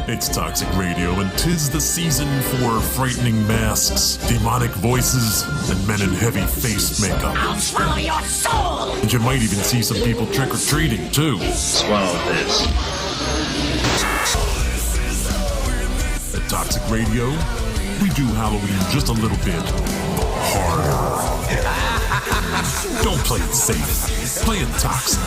It's Toxic Radio, and 'tis the season for frightening masks, demonic voices, and men in heavy face makeup. I'll swallow your soul! And you might even see some people trick-or-treating, too. Swallow this. At Toxic Radio, we do Halloween just a little bit harder. Don't play it safe. Play it toxic.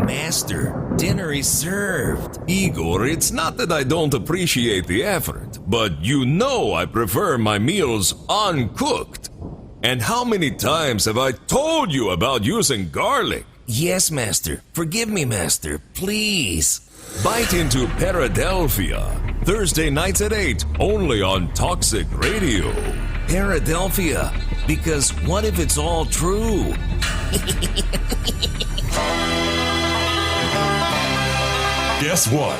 Master, dinner is served. Igor, it's not that I don't appreciate the effort, but you know I prefer my meals uncooked. And how many times have I told you about using garlic? Yes, Master. Forgive me, Master. Please. Bite into Paradelphia. Thursday nights at 8, only on Toxic Radio. Paradelphia, because what if it's all true? Guess what?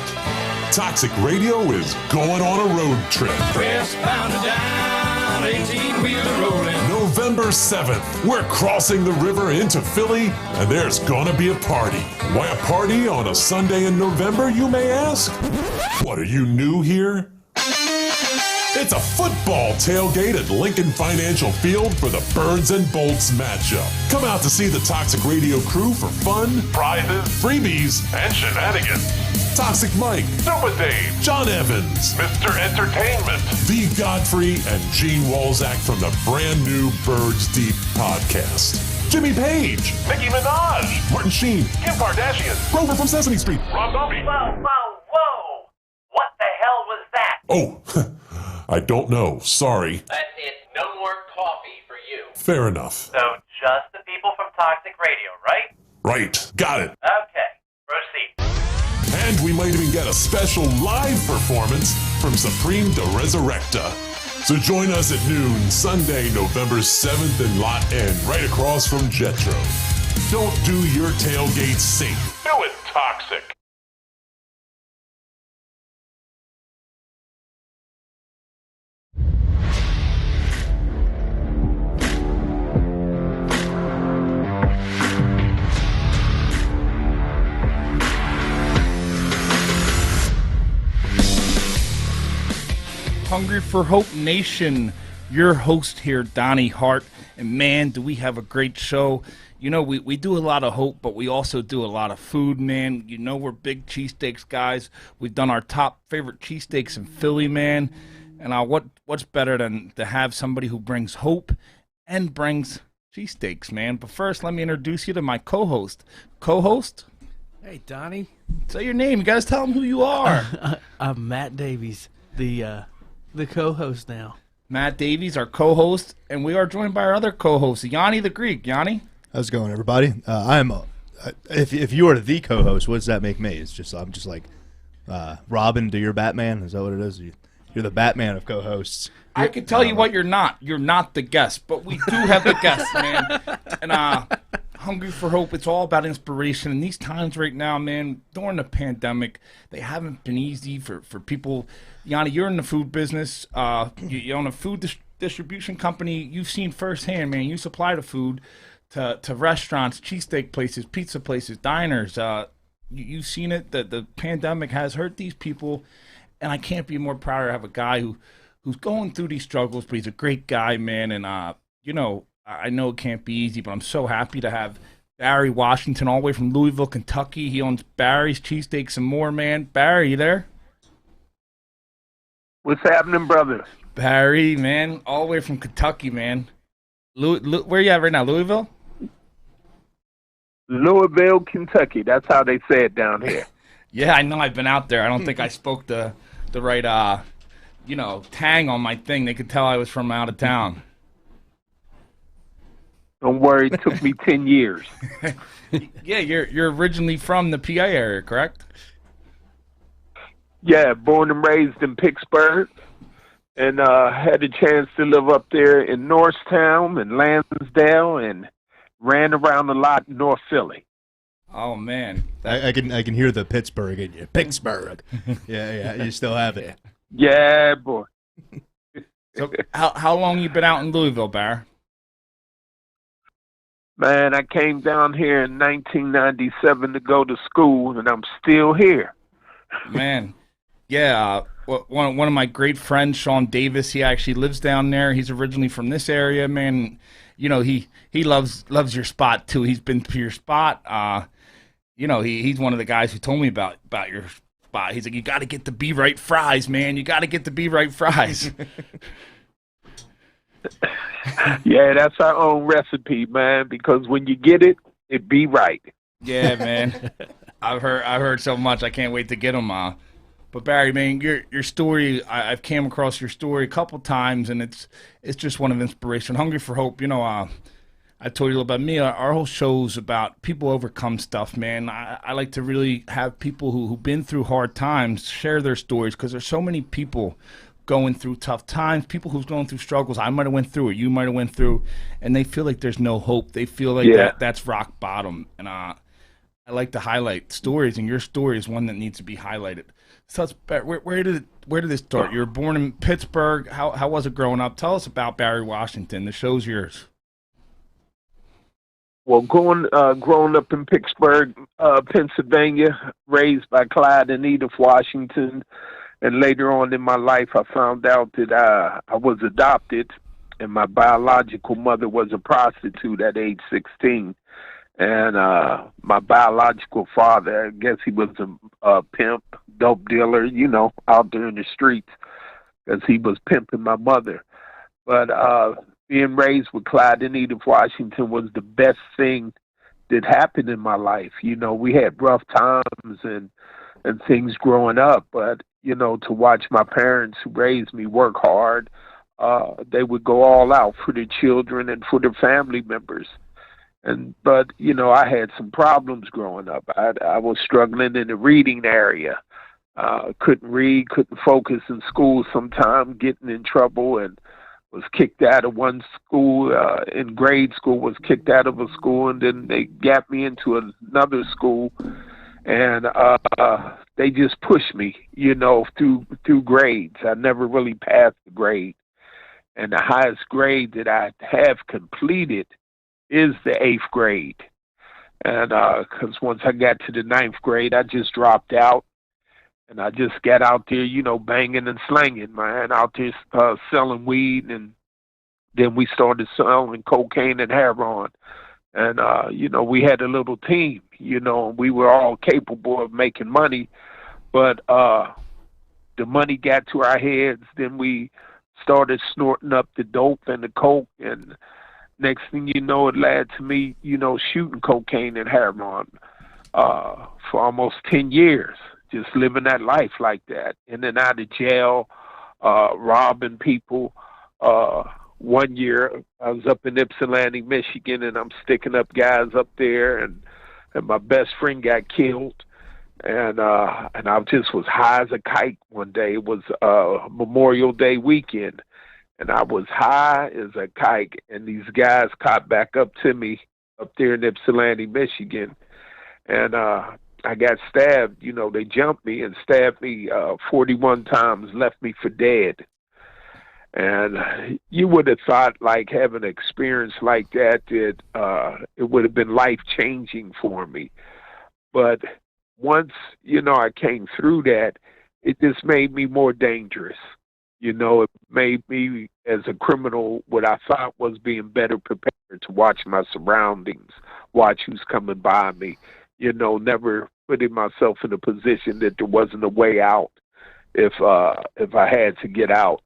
Toxic Radio is going on a road trip. Westbound and down, 18-wheeler rolling. November 7th, we're crossing the river into Philly, and there's gonna be a party. Why a party on a Sunday in November, you may ask? What, are you new here? It's a football tailgate at Lincoln Financial Field for the Birds and Bolts matchup. Come out to see the Toxic Radio crew for fun, prizes, freebies, and shenanigans. Toxic Mike, Super Dave, John Evans, Mr. Entertainment, V. Godfrey, and Gene Walzak from the brand new Birds Deep podcast. Jimmy Page, Nicki Minaj, Martin Sheen, Kim Kardashian, Grover from Sesame Street, Rob Zombie. Whoa! What the hell was that? Oh, I don't know. Sorry. That's it. No more coffee for you. Fair enough. So, just the people from Toxic Radio, right? Right. Got it. Okay. Proceed. And we might even get a special live performance from Supreme de Resurrecta. So join us at noon, Sunday, November 7th in Lot N, right across from Jetro. Don't do your tailgate safe. Do it toxic. Hungry for Hope Nation, your host here, Donnie Hart, and man, do we have a great show. You know, we do a lot of hope, but we also do a lot of food, man. You know, we're big cheesesteaks guys. We've done our top favorite cheesesteaks in Philly, man. And what's better than to have somebody who brings hope and brings cheesesteaks, man. But first, let me introduce you to my co-host. Co-host? Hey, Donnie. Say your name. You guys tell them who you are. I'm Matt Davies, the co-host now. Matt Davies, our co-host, and we are joined by our other co-host, Yanni the Greek. Yanni? How's it going, everybody? If you are the co-host, what does that make me? I'm just like Robin to your Batman. Is that what it is? You're the Batman of co-hosts. I can tell you what you're not. You're not the guest, but we do have the guest, man. And Hungry for Hope, it's all about inspiration. In these times right now, man, during the pandemic, they haven't been easy for people. Yanni, you're in the food business. You own a food distribution company. You've seen firsthand, man. You supply the food to restaurants, cheesesteak places, pizza places, diners. You've seen it. The pandemic has hurt these people, and I can't be more proud to have a guy who's going through these struggles, but he's a great guy, man. And, you know, I know it can't be easy, but I'm so happy to have Barry Washington all the way from Louisville, Kentucky. He owns Barry's Cheesesteaks and More, man. Barry, you there? What's happening, brother? Barry, man, all the way from Kentucky, man. Where you at right now, Louisville? Louisville, Kentucky. That's how they say it down here. Yeah, I know. I've been out there. I don't think I spoke the right, tang on my thing. They could tell I was from out of town. Don't worry, it took me 10 years. Yeah, you're originally from the PA area, correct? Yeah, born and raised in Pittsburgh, and had a chance to live up there in Norristown and Lansdale, and ran around a lot in North Philly. Oh man, I can hear the Pittsburgh in you. Pittsburgh. yeah, you still have it. Yeah, boy. So how long you been out in Louisville, Bar? Man, I came down here in 1997 to go to school, and I'm still here. Man, yeah. One of my great friends, Sean Davis, he actually lives down there. He's originally from this area, man. You know, he loves your spot too. He's been to your spot. You know, he's one of the guys who told me about your spot. He's like, you got to get the Be Right fries, man. You got to get the Be Right fries. Yeah, that's our own recipe, man. Because when you get it, it be right. Yeah, man. I've heard so much. I can't wait to get them. But Barry, man, your story. I've came across your story a couple times, and it's just one of inspiration. Hungry for Hope. You know, I told you a little about me. Our whole show's about people overcome stuff, man. I like to really have people who've been through hard times share their stories, because there's so many people going through tough times, people who's going through struggles. I might have went through it, you might have went through, and they feel like there's no hope. They feel like that's rock bottom. And I like to highlight stories, and your story is one that needs to be highlighted. So where did this start? You were born in Pittsburgh. How was it growing up? Tell us about Barry Washington. The show's yours. Well, growing up in Pittsburgh, Pennsylvania, raised by Clyde and Edith Washington, and later on in my life, I found out that I was adopted, and my biological mother was a prostitute at age 16. And my biological father, I guess he was a pimp, dope dealer, you know, out there in the streets, because he was pimping my mother. But being raised with Clyde and Edith Washington was the best thing that happened in my life. You know, we had rough times and things growing up, but, you know, to watch my parents who raised me work hard, they would go all out for their children and for their family members. But, you know, I had some problems growing up. I was struggling in the reading area. Couldn't read, couldn't focus in school sometimes, getting in trouble, and was kicked out of one school in grade school, was kicked out of a school, and then they got me into another school, and they just pushed me, you know, through grades. I never really passed the grade. And the highest grade that I have completed is the 8th grade. And because once I got to the 9th grade, I just dropped out. And I just got out there, you know, banging and slanging, man, out there selling weed. And then we started selling cocaine and heroin. And, you know, we had a little team, you know, we were all capable of making money. But the money got to our heads. Then we started snorting up the dope and the coke. And next thing you know, it led to me, you know, shooting cocaine and heroin for almost 10 years. Just living that life like that, in and out of jail, robbing people. One year, I was up in Ypsilanti, Michigan, and I'm sticking up guys up there, and my best friend got killed. And I just was high as a kite one day. It was Memorial Day weekend, and I was high as a kite, and these guys caught back up to me up there in Ypsilanti, Michigan, and I got stabbed. You know, they jumped me and stabbed me 41 times, left me for dead. And you would have thought, like, having an experience like that, it would have been life-changing for me. But once, you know, I came through that, it just made me more dangerous. You know, it made me, as a criminal, what I thought was being better prepared to watch my surroundings, watch who's coming by me. You know, never putting myself in a position that there wasn't a way out if I had to get out.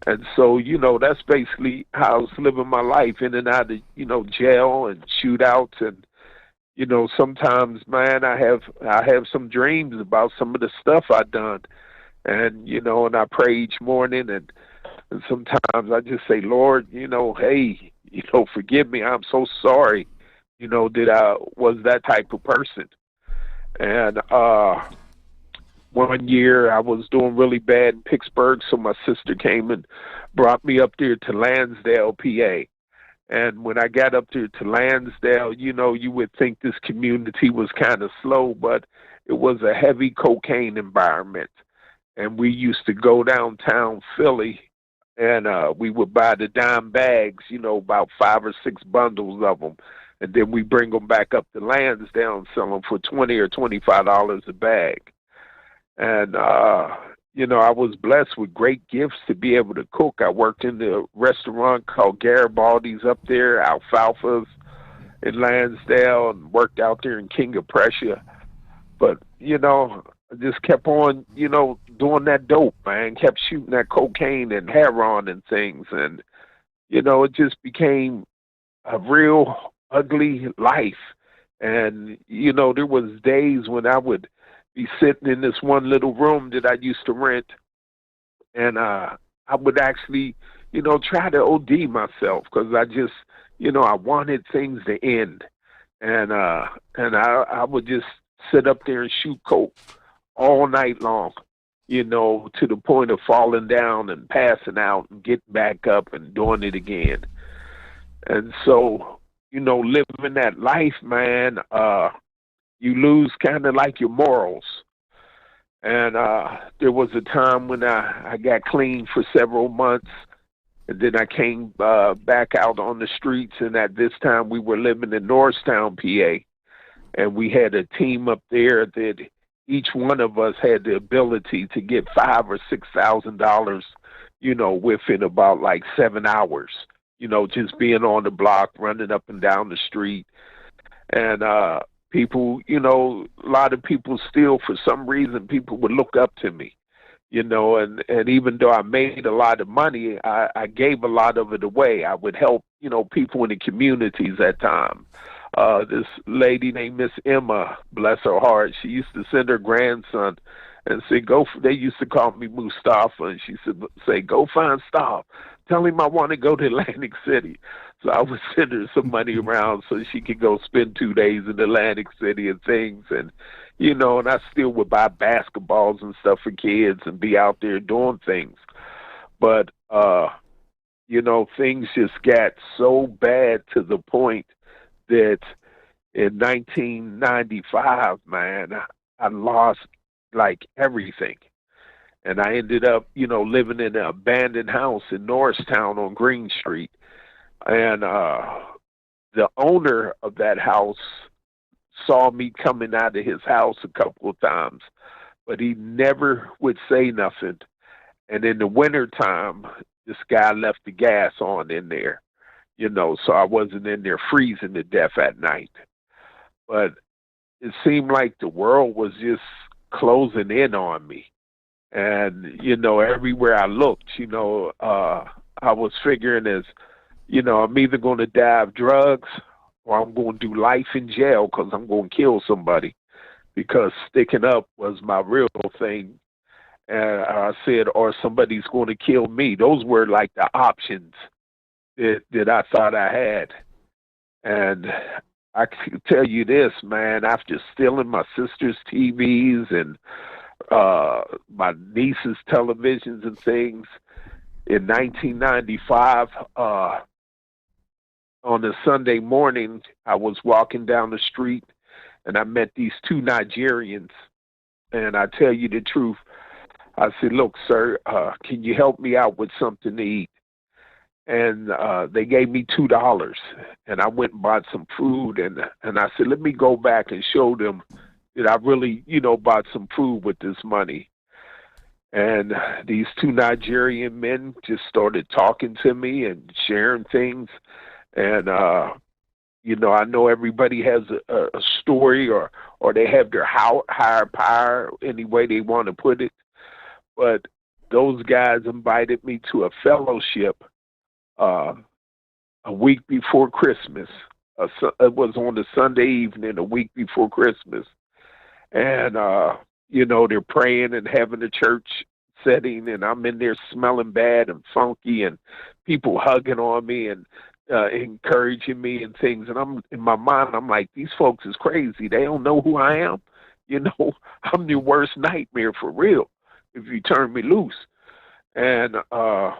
And so, you know, that's basically how I was living my life, in and out of, you know, jail and shootouts. And, you know, sometimes, man, I have some dreams about some of the stuff I've done. And, you know, and I pray each morning, and sometimes I just say, Lord, you know, hey, you know, forgive me. I'm so sorry, you know, that I was that type of person. And one year I was doing really bad in Pittsburgh, so my sister came and brought me up there to Lansdale, PA. And when I got up there to Lansdale, you know, you would think this community was kind of slow, but it was a heavy cocaine environment. And we used to go downtown Philly, and we would buy the dime bags, you know, about 5 or 6 bundles of them. and then we bring them back up to Lansdowne, sell them for $20 or $25 a bag. And you know, I was blessed with great gifts to be able to cook. I worked in the restaurant called Garibaldi's up there, Alfalfa's in Lansdale, and worked out there in King of Prussia. But, you know, I just kept on, you know, doing that dope, man, kept shooting that cocaine and heroin and things. And, you know, it just became a real ugly life. And, you know, there was days when I would be sitting in this one little room that I used to rent, and I would actually, you know, try to OD myself because I just, you know, I wanted things to end. And I would just sit up there and shoot coke all night long, you know, to the point of falling down and passing out and getting back up and doing it again. And so, you know, living that life, man, you lose kind of like your morals. And there was a time when I got clean for several months, and then I came back out on the streets, and at this time we were living in Norristown, PA, and we had a team up there that each one of us had the ability to get $5,000 or $6,000, you know, within about like 7 hours, you know, just being on the block, running up and down the street. And people, you know, a lot of people still, for some reason, people would look up to me, you know, and even though I made a lot of money, I gave a lot of it away. I would help, you know, people in the communities at time. This lady named Miss Emma, bless her heart, she used to send her grandson and say, they used to call me Mustafa, and she said, say, go find Staff. Tell him I want to go to Atlantic City. So I would send her some money around so she could go spend 2 days in Atlantic City and things. And, you know, and I still would buy basketballs and stuff for kids and be out there doing things. But, you know, things just got so bad to the point that in 1995, man, I lost like everything. And I ended up, you know, living in an abandoned house in Norristown on Green Street. And the owner of that house saw me coming out of his house a couple of times, but he never would say nothing. And in the wintertime, this guy left the gas on in there, you know, so I wasn't in there freezing to death at night. But it seemed like the world was just closing in on me. And, you know, everywhere I looked, you know, I was figuring as, you know, I'm either going to die of drugs or I'm going to do life in jail because I'm going to kill somebody, because sticking up was my real thing. And I said, or somebody's going to kill me. Those were like the options that I thought I had. And I can tell you this, man, after stealing my sister's TVs and my niece's televisions and things, in 1995, on a Sunday morning, I was walking down the street and I met these two Nigerians. And I tell you the truth, I said, look, sir, can you help me out with something to eat? And they gave me $2. And I went and bought some food. And I said, let me go back and show them that I really, you know, bought some food with this money. And these two Nigerian men just started talking to me and sharing things. And, you know, I know everybody has a story or they have their higher power any way they want to put it. But those guys invited me to a fellowship a week before Christmas. It was on a Sunday evening, a week before Christmas. And, you know, they're praying and having a church setting, and I'm in there smelling bad and funky, and people hugging on me and encouraging me and things. And I'm in my mind, I'm like, these folks is crazy. They don't know who I am. You know, I'm your worst nightmare for real if you turn me loose. And all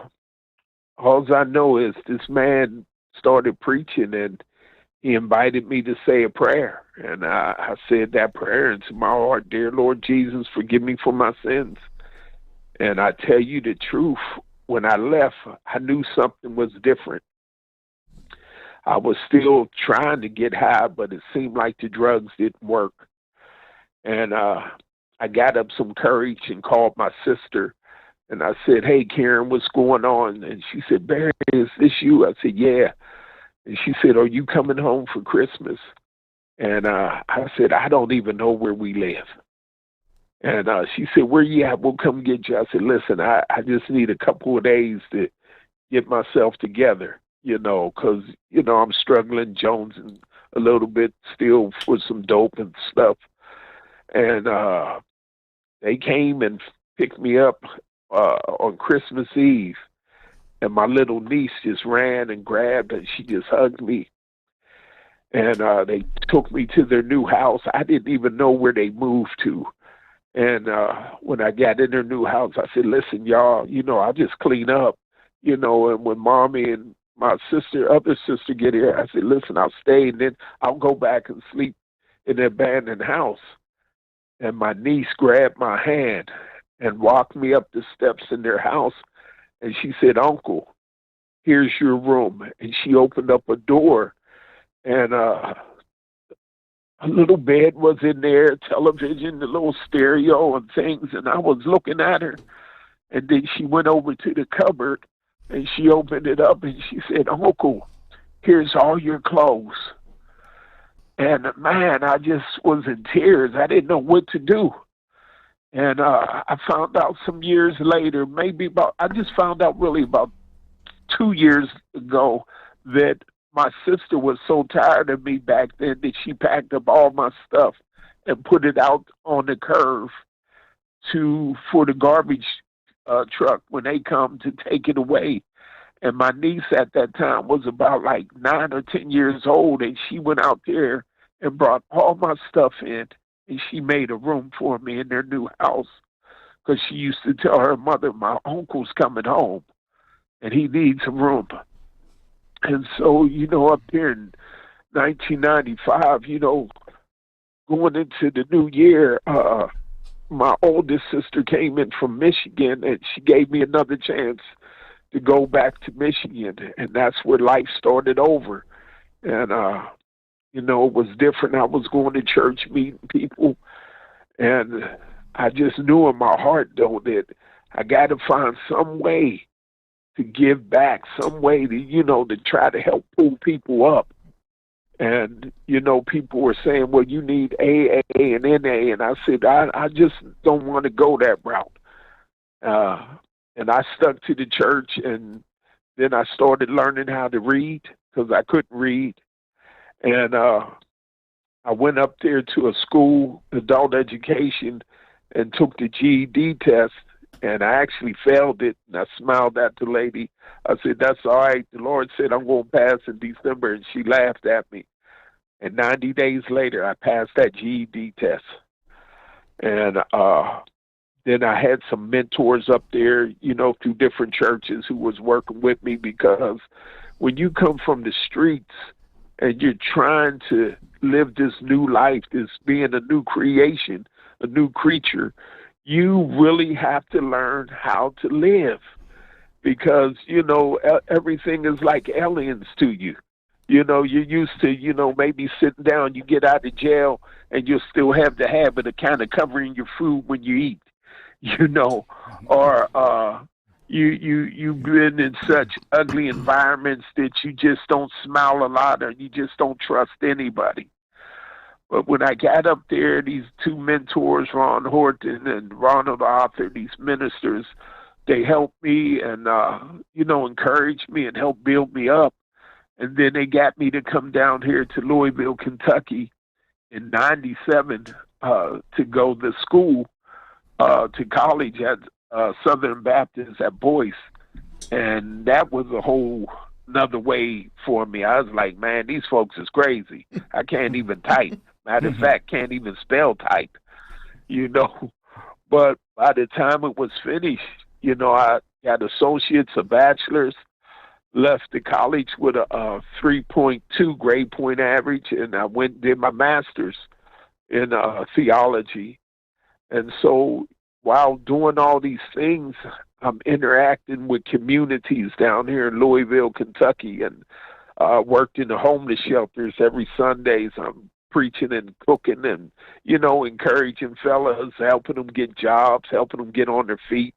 I know is this man started preaching, and he invited me to say a prayer. And I said that prayer into my heart, dear Lord Jesus, forgive me for my sins. And I tell you the truth, when I left, I knew something was different. I was still trying to get high, but it seemed like the drugs didn't work. And I got up some courage and called my sister. And I said, hey, Karen, what's going on? And she said, Barry, is this you? I said, yeah. And she said, are you coming home for Christmas? And I said, I don't even know where we live. And she said, where you at? We'll come get you. I said, listen, I just need a couple of days to get myself together, because, I'm struggling, jonesing a little bit still for some dope and stuff. And they came and picked me up on Christmas Eve. And my little niece just ran and grabbed and she just hugged me. And they took me to their new house. I didn't even know where they moved to. And when I got in their new house, I said, listen, y'all, I'll just clean up, and when Mommy and my other sister get here, I said, listen, I'll stay and then I'll go back and sleep in the abandoned house. And my niece grabbed my hand and walked me up the steps in their house. And she said, Uncle, here's your room. And she opened up a door and a little bed was in there, television, the little stereo and things. And I was looking at her. And then she went over to the cupboard and she opened it up and she said, Uncle, here's all your clothes. And man, I just was in tears. I didn't know what to do. And I found out some years later, I just found out really about 2 years ago that my sister was so tired of me back then that she packed up all my stuff and put it out on the curb for the garbage truck when they come to take it away. And my niece at that time was about like 9 or 10 years old, and she went out there and brought all my stuff in, and she made a room for me in their new house because she used to tell her mother, my uncle's coming home, and he needs a room. And so, up there in 1995, going into the new year, my oldest sister came in from Michigan, and she gave me another chance to go back to Michigan, and that's where life started over. And, it was different. I was going to church, meeting people, and I just knew in my heart, though, that I got to find some way to give back, some way to, to try to help pull people up. And, people were saying, well, you need AA and NA. And I said, I just don't want to go that route. And I stuck to the church, and then I started learning how to read because I couldn't read. And I went up there to a school, adult education, and took the GED test. And I actually failed it, and I smiled at the lady. I said, that's all right. The Lord said I'm going to pass in December, and she laughed at me. And 90 days later, I passed that GED test. And then I had some mentors up there, through different churches who was working with me, because when you come from the streets and you're trying to live this new life, this being a new creation, a new creature, you really have to learn how to live because, everything is like aliens to you. You're used to, maybe sitting down, you get out of jail and you'll still have the habit of kind of covering your food when you eat, or you've been in such ugly environments that you just don't smile a lot or you just don't trust anybody. But when I got up there, these two mentors, Ron Horton and Ronald Arthur, these ministers, they helped me and, encouraged me and helped build me up. And then they got me to come down here to Louisville, Kentucky in 97 to go to school, to college at Southern Baptist at Boyce. And that was a whole another way for me. I was like, man, these folks is crazy. I can't even type. Matter of fact, can't even spell type, But by the time it was finished, I got associates, a bachelor's, left the college with a 3.2 grade point average, and I went and did my master's in theology. And so while doing all these things, I'm interacting with communities down here in Louisville, Kentucky, and worked in the homeless shelters every Sundays. I'm preaching and cooking and, encouraging fellas, helping them get jobs, helping them get on their feet.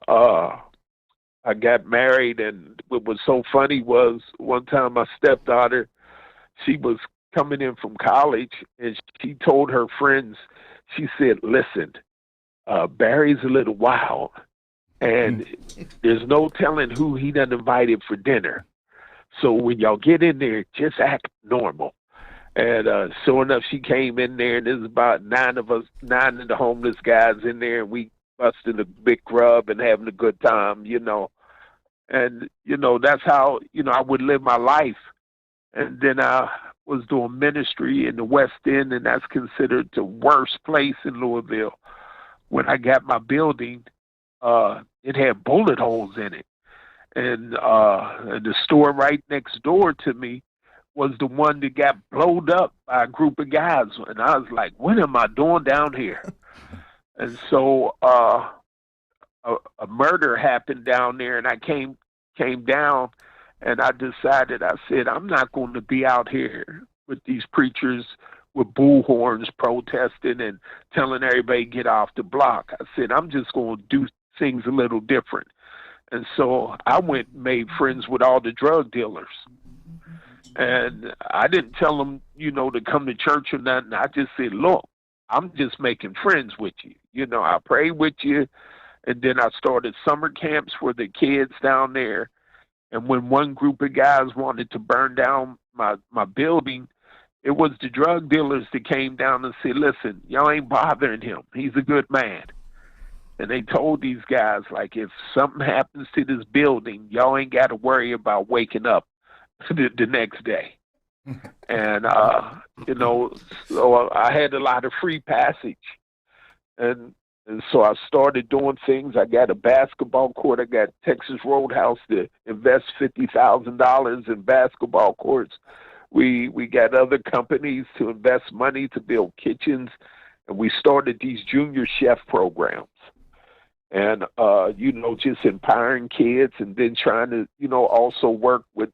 I got married, and what was so funny was one time my stepdaughter, she was coming in from college, and she told her friends, she said, listen, Barry's a little wild, and there's no telling who he done invited for dinner. So when y'all get in there, just act normal. And sure enough, she came in there, and there's about 9 of the homeless guys in there, and we busting a big grub and having a good time, And, that's how, I would live my life. And then I was doing ministry in the West End, and that's considered the worst place in Louisville. When I got my building, it had bullet holes in it. And the store right next door to me was the one that got blowed up by a group of guys. And I was like, what am I doing down here? And so a murder happened down there, and I came down, and I decided, I said, I'm not going to be out here with these preachers with bullhorns protesting and telling everybody get off the block. I said, I'm just going to do things a little different. And so I went and made friends with all the drug dealers. And I didn't tell them, to come to church or nothing. I just said, look, I'm just making friends with you. I pray with you. And then I started summer camps for the kids down there. And when one group of guys wanted to burn down my building, it was the drug dealers that came down and said, listen, y'all ain't bothering him. He's a good man. And they told these guys, like, if something happens to this building, y'all ain't got to worry about waking up the next day. And, so I had a lot of free passage. And so I started doing things. I got a basketball court. I got Texas Roadhouse to invest $50,000 in basketball courts. We got other companies to invest money to build kitchens. And we started these junior chef programs. And, just empowering kids, and then trying to, also work with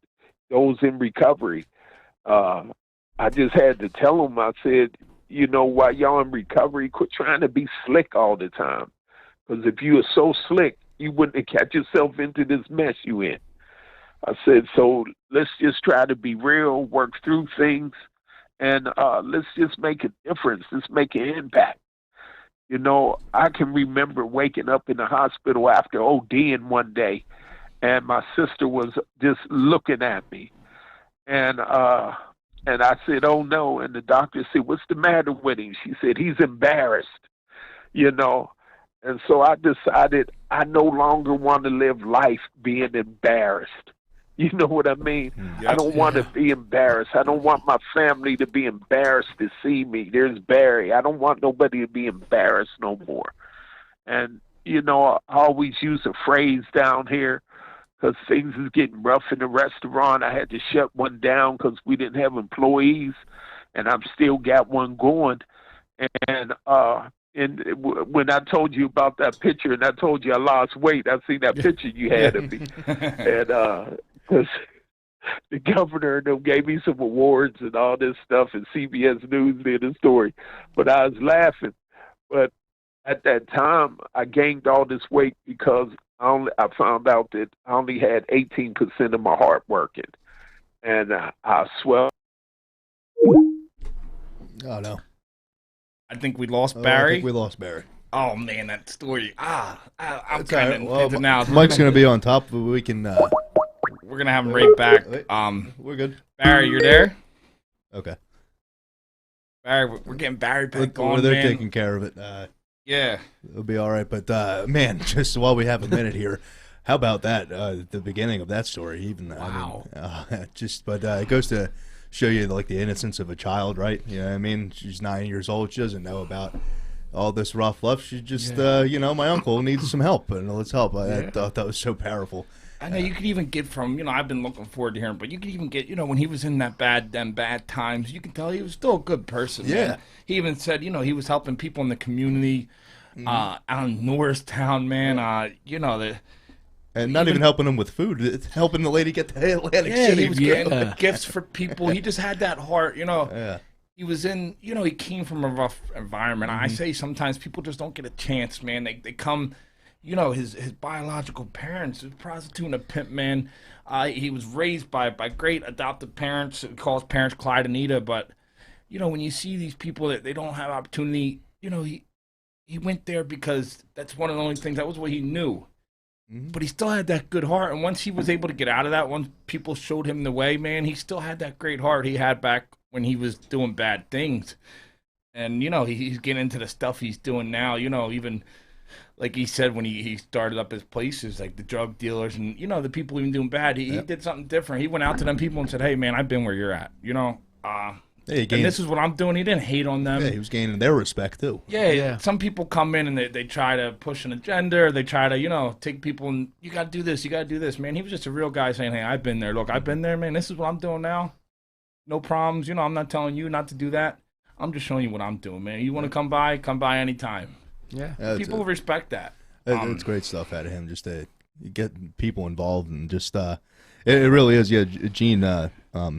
those in recovery. I just had to tell them, I said, while y'all in recovery, quit trying to be slick all the time. Because if you were so slick, you wouldn't have got yourself into this mess you in. I said, so let's just try to be real, work through things, and let's just make a difference. Let's make an impact. I can remember waking up in the hospital after ODing one day, and my sister was just looking at me. And I said, oh, no. And the doctor said, what's the matter with him? She said, he's embarrassed, And so I decided I no longer want to live life being embarrassed. You know what I mean? Yep. I don't want to be embarrassed. I don't want my family to be embarrassed to see me. There's Barry. I don't want nobody to be embarrassed no more. And, I always use a phrase down here because things is getting rough in the restaurant. I had to shut one down because we didn't have employees, and I've still got one going. And when I told you about that picture, and I told you I lost weight, I seen that picture you had of me. And because the governor gave me some awards and all this stuff, and CBS News did a story. But I was laughing. But at that time, I gained all this weight because I found out that I only had 18% of my heart working. And I swelled. Oh, no. I think we lost Barry. I think we lost Barry. Oh, man, that story. I'm kind of into now. Mike's going to be on top, but we can... We're going to have him right back. We're good. Barry, you're there? Okay. Barry, we're getting Barry back on, they're man. taking care of it. Yeah. It'll be all right. But, man, just while we have a minute here, how about that, the beginning of that story? Even Wow. But it goes to show you, like, the innocence of a child, right? You know what I mean? She's 9 years old. She doesn't know about all this rough love. She just, my uncle needs some help, and let's help. I thought that was so powerful. I know you could even get from, I've been looking forward to hearing, but you could even get, when he was in them bad times, you can tell he was still a good person. Yeah. Man. He even said, he was helping people in the community out in Norristown, man. And not even helping him with food, it's helping the lady get to Atlantic City. He was getting gifts for people. He just had that heart, Yeah. He was in, he came from a rough environment. I say sometimes people just don't get a chance, man. They come, his biological parents, a prostitute and a pimp, man. He was raised by great adoptive parents. He calls parents Clyde and Anita. But, when you see these people that they don't have opportunity, he went there because that's one of the only things, that was what he knew. But he still had that good heart. And once he was able to get out of that, once people showed him the way, man, he still had that great heart he had back when he was doing bad things. And, he's getting into the stuff he's doing now, even like he said when he started up his places, like the drug dealers and, the people even doing bad. He did something different. He went out to them people and said, hey, man, I've been where you're at, and this is what I'm doing. He didn't hate on them. Yeah, he was gaining their respect, too. Yeah. Some people come in and they try to push an agenda, or they try to, take people and, you got to do this, you got to do this. Man, he was just a real guy saying, hey, I've been there. Look, I've been there, man. This is what I'm doing now. No problems. I'm not telling you not to do that. I'm just showing you what I'm doing, man. You want to come by anytime. Yeah. People respect that. It's great stuff out of him, just to get people involved and just it really is. Yeah, Gene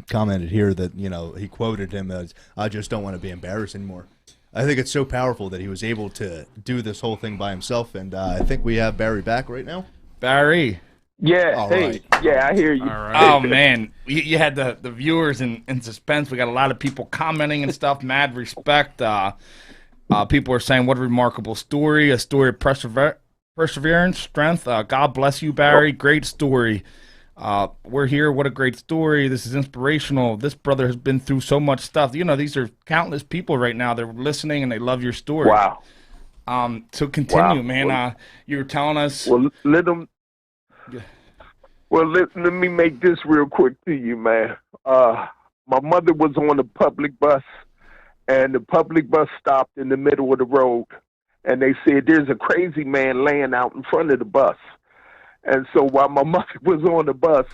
commented here that he quoted him as, "I just don't want to be embarrassed anymore." I think it's so powerful that he was able to do this whole thing by himself, and I think we have Barry back right now. Barry. Yeah, All hey, right. yeah, I hear you. All right. Oh, man. You had the viewers in suspense. We got a lot of people commenting and stuff. Mad respect. People are saying, what a remarkable story. A story of perseverance, strength. God bless you, Barry. Great story. We're here. What a great story. This is inspirational. This brother has been through so much stuff. These are countless people right now. They're listening and they love your story. Wow. So continue, Wow. man. You were telling us. Well, let me make this real quick to you, man. My mother was on a public bus, and the public bus stopped in the middle of the road, and they said, there's a crazy man laying out in front of the bus. And so while my mother was on the bus,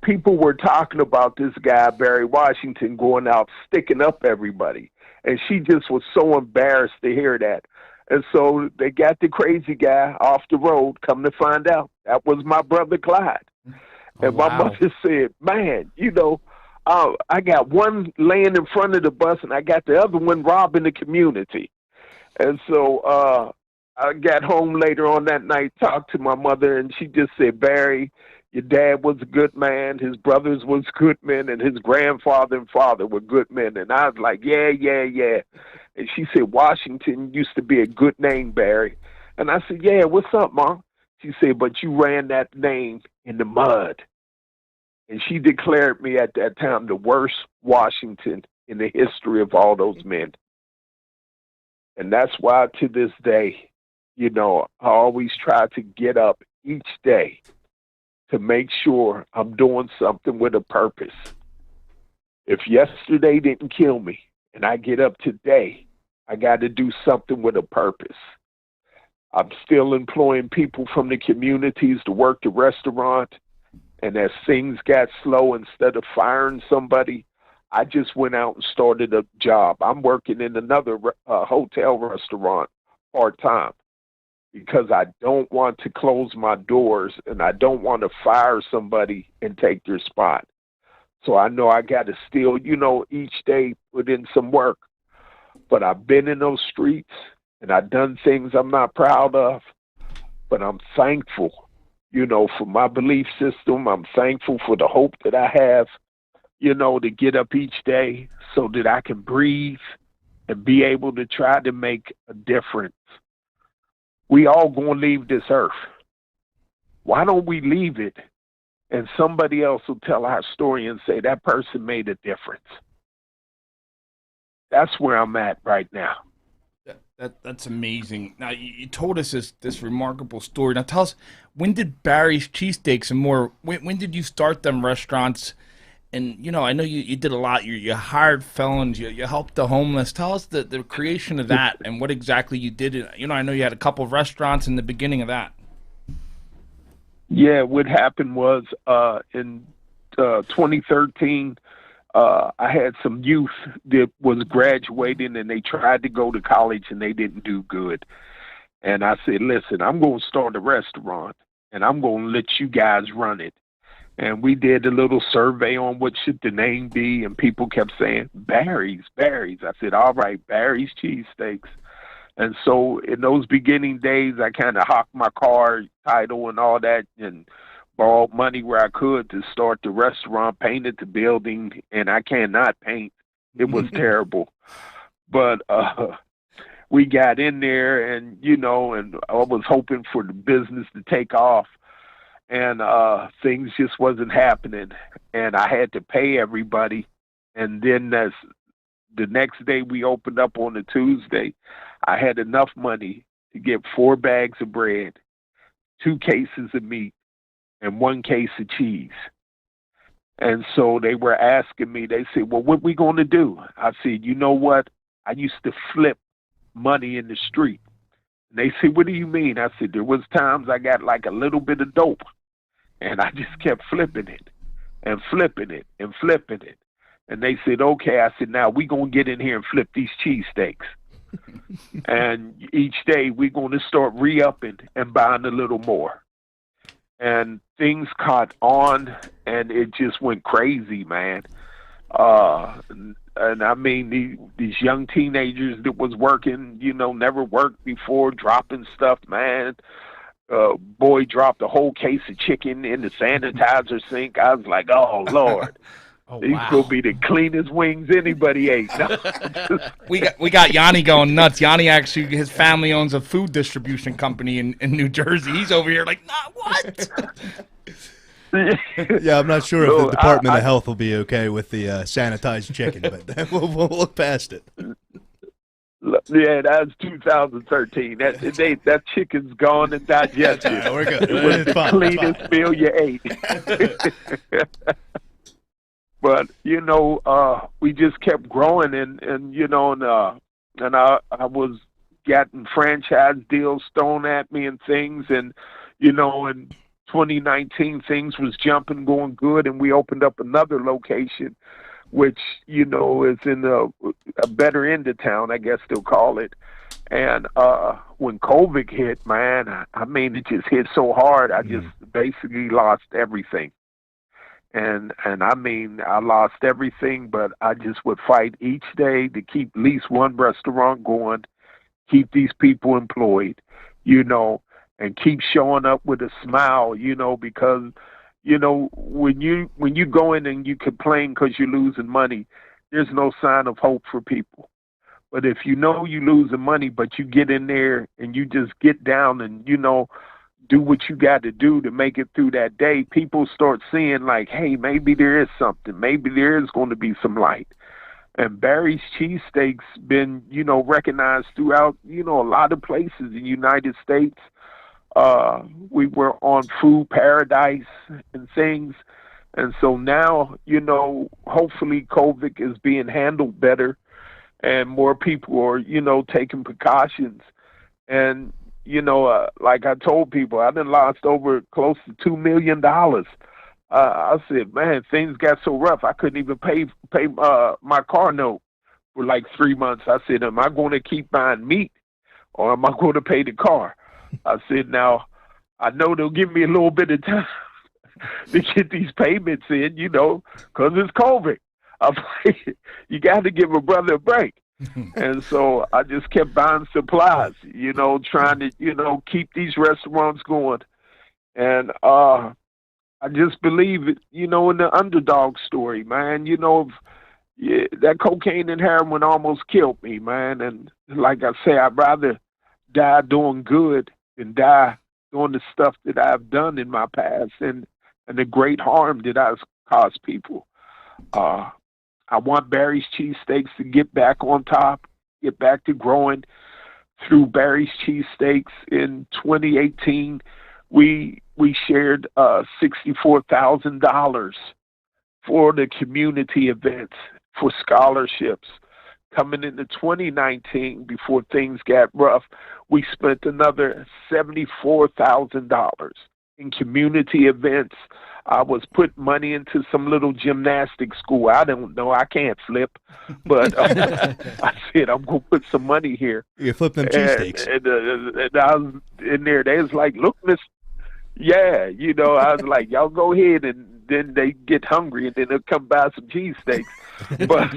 people were talking about this guy, Barry Washington, going out, sticking up everybody. And she just was so embarrassed to hear that. And so they got the crazy guy off the road. Come to find out, that was my brother Clyde. And my mother said, man, I got one laying in front of the bus and I got the other one robbing the community. And so I got home later on that night, talked to my mother, and she just said, Barry, your dad was a good man, his brothers was good men, and his grandfather and father were good men. And I was like, yeah. And she said, Washington used to be a good name, Barry. And I said, yeah, what's up, Mom? She said, but you ran that name in the mud. And she declared me at that time the worst Washington in the history of all those men. And that's why to this day, I always try to get up each day to make sure I'm doing something with a purpose. If yesterday didn't kill me and I get up today, I got to do something with a purpose. I'm still employing people from the communities to work the restaurant. And as things got slow, instead of firing somebody, I just went out and started a job. I'm working in another hotel restaurant part-time because I don't want to close my doors and I don't want to fire somebody and take their spot. So I know I got to still, each day put in some work. But I've been in those streets and I've done things I'm not proud of, but I'm thankful, for my belief system. I'm thankful for the hope that I have, to get up each day so that I can breathe and be able to try to make a difference. We all gonna leave this earth. Why don't we leave it and somebody else will tell our story and say that person made a difference? That's where I'm at right now. That's amazing. Now, you told us this remarkable story. Now, tell us, when did Barry's Cheesesteaks and More, when did you start them restaurants? And, I know you did a lot. You hired felons. You helped the homeless. Tell us the creation of that and what exactly you did. I know you had a couple of restaurants in the beginning of that. Yeah, what happened was in 2013, I had some youth that was graduating and they tried to go to college and they didn't do good. And I said, listen, I'm going to start a restaurant. and I'm going to let you guys run it. And we did a little survey on what should the name be, and people kept saying, Barry's. I said, all right, Barry's Cheesesteaks. And so in those beginning days, I kind of hawked my car title and all that and borrowed money where I could to start the restaurant, painted the building, and I cannot paint. It was terrible. But we got in there, and, you know, and I was hoping for the business to take off. And things just wasn't happening. And I had to pay everybody. And then the next day we opened up on a Tuesday, I had enough money to get 4 bags of bread, 2 cases of meat, and 1 case of cheese. And so they were asking me, they said, well, what we going to do? I said, you know what? I used to flip money in the street. And they said, what do you mean? I said, there was times I got like a little bit of dope, and I just kept flipping it and flipping it and flipping it. And they said, okay. I said, now we going to get in here and flip these cheesesteaks. And each day we're going to start re-upping and buying a little more. And things caught on, and it just went crazy, man. And I mean, these young teenagers that was working, you know, never worked before, dropping stuff, man. Boy dropped a whole case of chicken in the sanitizer sink. I was like, oh, Lord. These will be the cleanest wings anybody ate. We got Yanni going nuts. Yanni actually, his family owns a food distribution company in New Jersey. He's over here like, nah, what? Yeah, I'm not sure if the Department of Health will be okay with the sanitized chicken, but we'll look past it. Yeah, that's 2013. That chicken's gone and digested. Yeah, we're good. It was the cleanest meal you ate. But, you know, we just kept growing, and you know, and I was getting franchise deals thrown at me and things, and, you know, in 2019, things was jumping, going good, and we opened up another location, which, you know, is in a better end of town, I guess they'll call it. And when COVID hit, man, I mean, it just hit so hard, I just basically lost everything. And I mean, I lost everything, but I just would fight each day to keep at least one restaurant going, keep these people employed, you know, and keep showing up with a smile, you know, because, you know, when you go in and you complain because you're losing money, there's no sign of hope for people. But if you know you're losing money, but you get in there and you just get down and, you know, do what you got to do to make it through that day, people start seeing like, hey, maybe there is something. Maybe there is going to be some light. And Barry's Cheesesteaks been, you know, recognized throughout, you know, a lot of places in the United States. We were on Food Paradise and things. And so now, you know, hopefully COVID is being handled better and more people are, you know, taking precautions. And, you know, like I told people, I done lost over close to $2 million. I said, man, things got so rough, I couldn't even pay my car note for like 3 months. I said, am I going to keep buying meat or am I going to pay the car? I said, now, I know they'll give me a little bit of time to get these payments in, you know, because it's COVID. I'm like, you got to give a brother a break. And so I just kept buying supplies, you know, trying to, you know, keep these restaurants going. And I just believe, you know, in the underdog story, man. You know, that cocaine and heroin almost killed me, man. And like I say, I'd rather die doing good than die doing the stuff that I've done in my past and the great harm that I've caused people. I want Barry's Cheesesteaks to get back on top, get back to growing. Through Barry's Cheesesteaks in 2018, we shared $64,000 for the community events, for scholarships. Coming into 2019, before things got rough, we spent another $74,000 in community events. I was putting money into some little gymnastics school. I don't know. I can't flip. But I said, I'm going to put some money here. You flip them cheesesteaks. And I was in there. They was like, look, Yeah, I was like, y'all go ahead, and then they get hungry, and then they'll come buy some cheesesteaks. But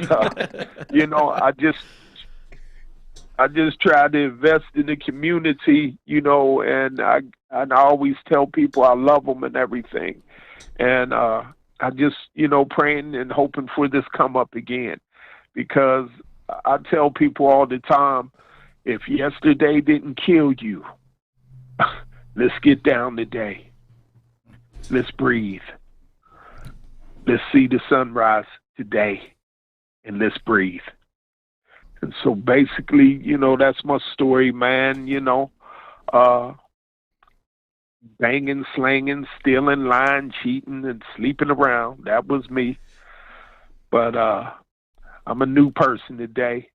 I just try to invest in the community, and I always tell people I love them and everything, and I just praying and hoping for this come up again, because I tell people all the time, if yesterday didn't kill you, let's get down today. Let's breathe. Let's see the sunrise today, and let's breathe. And so basically, that's my story, man. Banging, slanging, stealing, lying, cheating, and sleeping around. That was me. But I'm a new person today.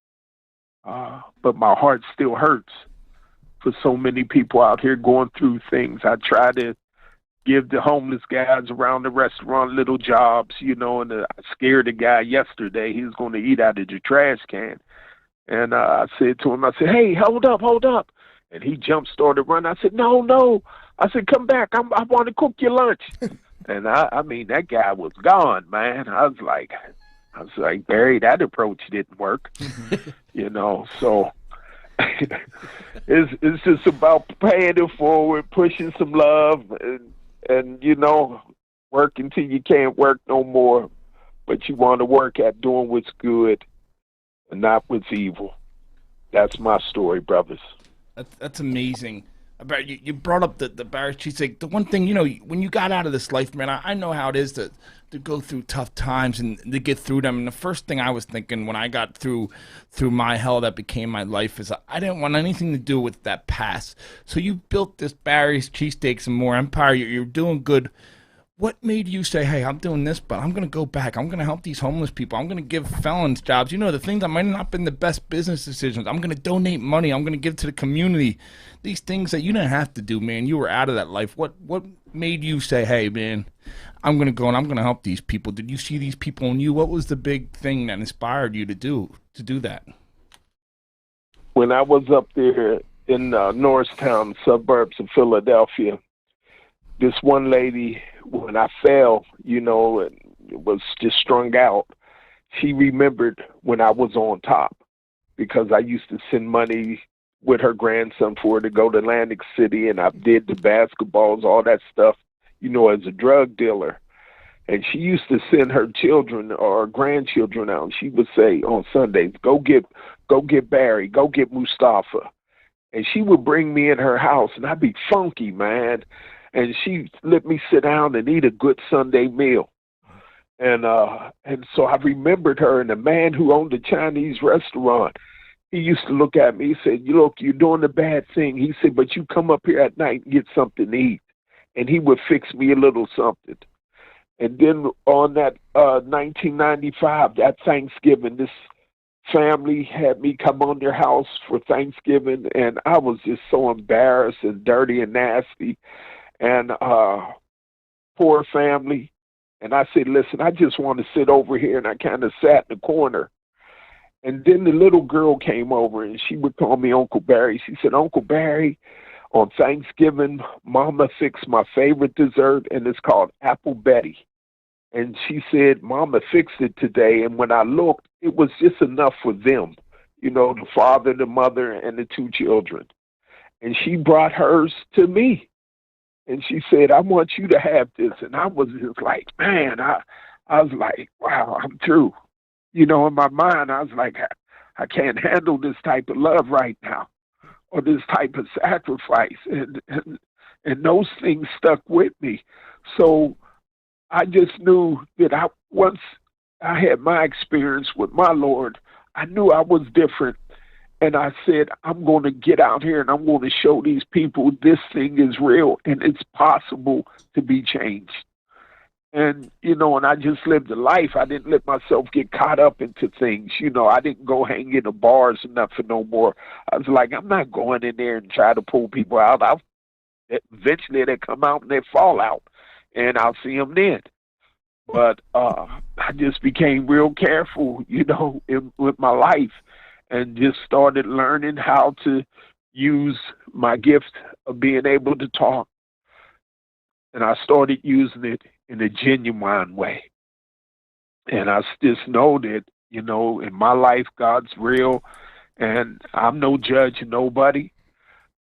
But my heart still hurts for so many people out here going through things. I try to give the homeless guys around the restaurant little jobs, and I scared a guy yesterday. He was going to eat out of the trash can. And I said to him, hey, hold up. And he started running. I said, no. I said, come back. I want to cook your lunch. And I mean, that guy was gone, man. I was like, Barry, that approach didn't work, so it's just about paying it forward, pushing some love, and working till you can't work no more, but you want to work at doing what's good and not what's evil. That's my story, brothers. That's amazing. You brought up the Barry's cheesesteak. The one thing, when you got out of this life, man, I know how it is to go through tough times and to get through them. And the first thing I was thinking when I got through my hell that became my life is I didn't want anything to do with that past. So you built this Barry's Cheesesteaks and More empire. You're doing good. What made you say, hey, I'm doing this, but I'm going to go back. I'm going to help these homeless people. I'm going to give felons jobs. The things that might not have been the best business decisions. I'm going to donate money. I'm going to give to the community. These things that you didn't have to do, man. You were out of that life. What made you say, hey, man, I'm going to go and I'm going to help these people? Did you see these people in you? What was the big thing that inspired you to do that? When I was up there in Norristown, suburbs of Philadelphia, this one lady, when I fell, and was just strung out, she remembered when I was on top, because I used to send money with her grandson for her to go to Atlantic City, and I did the basketballs, all that stuff, as a drug dealer. And she used to send her children or grandchildren out, and she would say on Sundays, go get Barry, go get Mustafa. And she would bring me in her house, and I'd be funky, man. And she let me sit down and eat a good Sunday meal. And so I remembered her, and the man who owned the Chinese restaurant, he used to look at me. He said, look, you're doing the bad thing. He said, but you come up here at night and get something to eat. And he would fix me a little something. And then on that 1995, that Thanksgiving, this family had me come on their house for Thanksgiving, and I was just so embarrassed and dirty and nasty. And poor family. And I said, listen, I just want to sit over here. And I kind of sat in the corner. And then the little girl came over, and she would call me Uncle Barry. She said, Uncle Barry, on Thanksgiving, Mama fixed my favorite dessert, and it's called Apple Betty. And she said, Mama fixed it today. And when I looked, it was just enough for them, the father, the mother, and the two children. And she brought hers to me. And she said, I want you to have this. And I was just like, man, I was like, wow, I'm through. In my mind, I was like, I can't handle this type of love right now, or this type of sacrifice. And those things stuck with me. So I just knew that once I had my experience with my Lord, I knew I was different. And I said, I'm going to get out here and I'm going to show these people this thing is real and it's possible to be changed. And, and I just lived a life. I didn't let myself get caught up into things. I didn't go hang in the bars or nothing no more. I was like, I'm not going in there and try to pull people out. Eventually they come out and they fall out, and I'll see them then. But I just became real careful, with my life. And just started learning how to use my gift of being able to talk and I started using it in a genuine way. And I just know that, you know, in my life, God's real, and I'm no judge of nobody,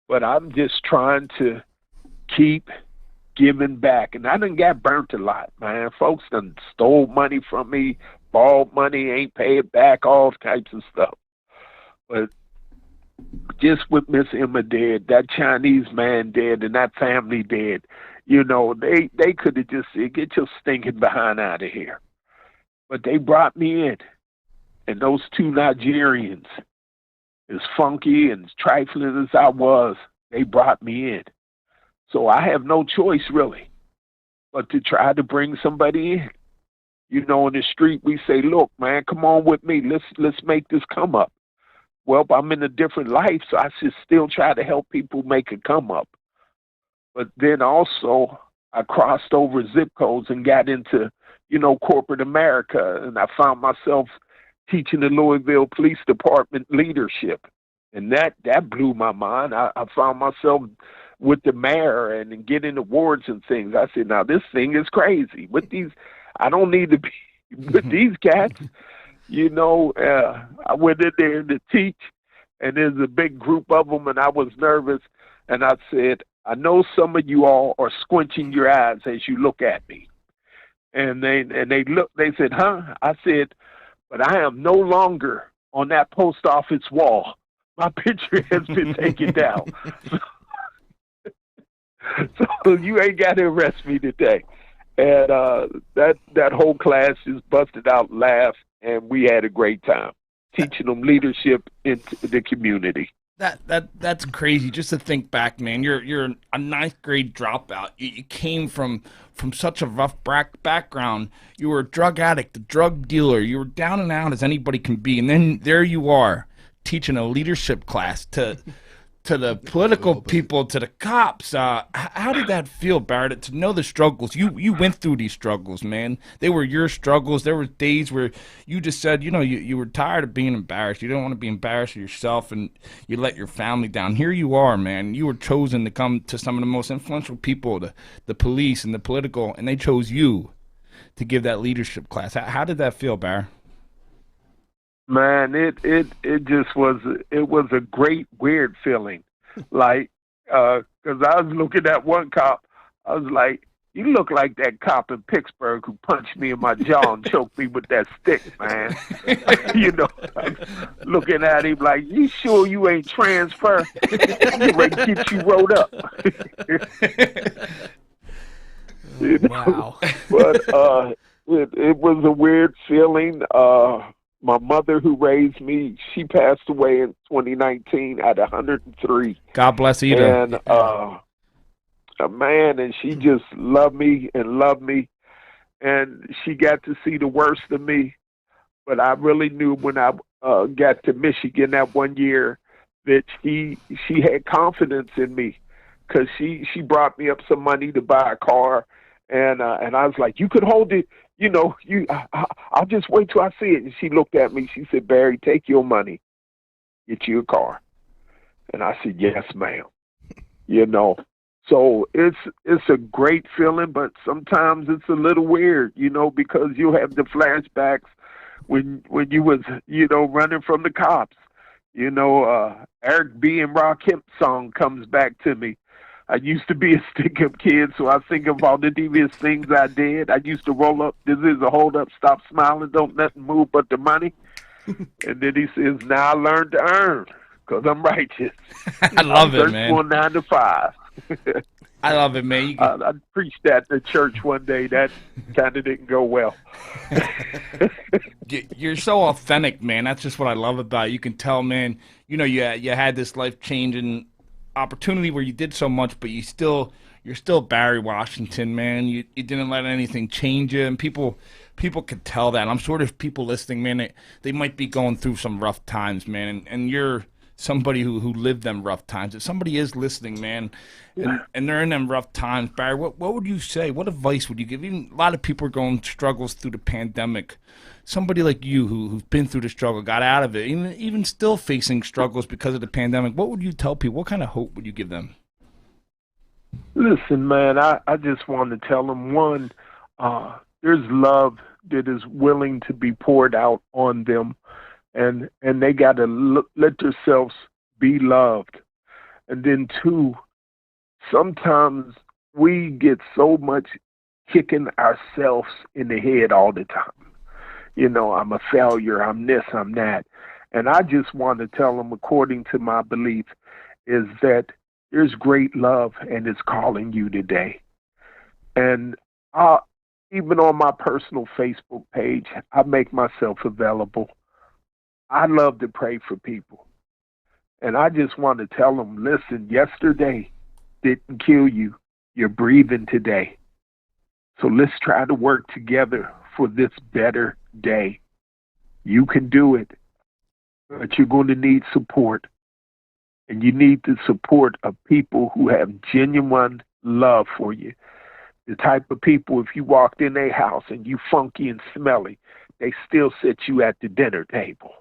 but I'm just trying to keep giving back. And I done got burnt a lot, man. Folks done stole money from me, borrowed money, ain't paid back, all types of stuff. But just with Miss Emma dead, that Chinese man dead, and that family dead, you know, they could have just said, get your stinking behind out of here. But they brought me in. And those two Nigerians, as funky and as trifling as I was, they brought me in. So I have no choice, really, but to try to bring somebody in. You know, in the street, we say, look, man, come on with me. Let's make this come up. Well, I'm in a different life, so I should still try to help people make a come up. But then also, I crossed over zip codes and got into, you know, corporate America, and I found myself teaching the Louisville Police Department leadership. And that blew my mind. I found myself with the mayor and getting awards and things. I said, now this thing is crazy. With these, I don't need to be with these cats. You know, I went in there to teach, and there's a big group of them, and I was nervous. And I said, I know some of you all are squinching your eyes as you look at me. And they said, huh? I said, but I am no longer on that post office wall. My picture has been taken down. So you ain't got to arrest me today. And that whole class just busted out and laughed, and we had a great time teaching them leadership into the community. That's crazy. Just to think back, man. You're a ninth grade dropout. You came from such a rough background. You were a drug addict, a drug dealer. You were down and out as anybody can be, and then there you are teaching a leadership class to the political people, to the cops. How did that feel, Barrett, to know the struggles? You went through these struggles, man. They were your struggles. There were days where you just said, you know, you were tired of being embarrassed. You didn't want to be embarrassed of yourself, and you let your family down. Here you are, man. You were chosen to come to some of the most influential people, the police and the political, and they chose you to give that leadership class. How did that feel, Barrett? Man, it just was a great weird feeling, like because I was looking at one cop, I was like, you look like that cop in Pittsburgh who punched me in my jaw and choked me with that stick, man. You know, looking at him like, you sure you ain't transfer? You ready to get you rolled up? You know? Wow. But it was a weird feeling. My mother, who raised me, she passed away in 2019 at 103. God bless Ida. And man, and she just loved me, and she got to see the worst of me. But I really knew when I got to Michigan that one year that she had confidence in me, because she brought me up some money to buy a car, and I was like, you could hold it. You know, I'll just wait till I see it. And she looked at me. She said, Barry, take your money, get you a car. And I said, yes, ma'am. You know, so it's a great feeling, but sometimes it's a little weird, you know, because you'll have the flashbacks when you was, you know, running from the cops. You know, Eric B. and Rakim song comes back to me. I used to be a stick-up kid, so I think of all the devious things I did. I used to roll up. This is a hold up, stop smiling, don't nothing move but the money. And then he says, now I learned to earn, because I'm righteous. I love it, man. I'm 9 to 5. I love it, man. I preached that in the church one day. That kind of didn't go well. You're so authentic, man. That's just what I love about you. You can tell, man, you know, you had this life-changing opportunity where you did so much, but you're still Barry Washington, man. You didn't let anything change you, and people could tell that. I'm sure if people listening, man, they might be going through some rough times, man, and you're somebody who lived them rough times. If somebody is listening, man, and they're in them rough times, Barry, what would you say? What advice would you give? Even a lot of people are going struggles through the pandemic. Somebody like you who's been through the struggle, got out of it, even still facing struggles because of the pandemic, what would you tell people? What kind of hope would you give them? Listen, man, I just want to tell them, one, there's love that is willing to be poured out on them, and they got to let themselves be loved. And then two, sometimes we get so much kicking ourselves in the head all the time. I'm a failure, I'm this, I'm that. And I just want to tell them, according to my belief, is that there's great love and it's calling you today. And even on my personal Facebook page, I make myself available. I love to pray for people. And I just want to tell them, listen, yesterday didn't kill you. You're breathing today. So let's try to work together for this better day. You can do it, but you're going to need support. And you need the support of people who have genuine love for you. The type of people, if you walked in their house and you funky and smelly, they still sit you at the dinner table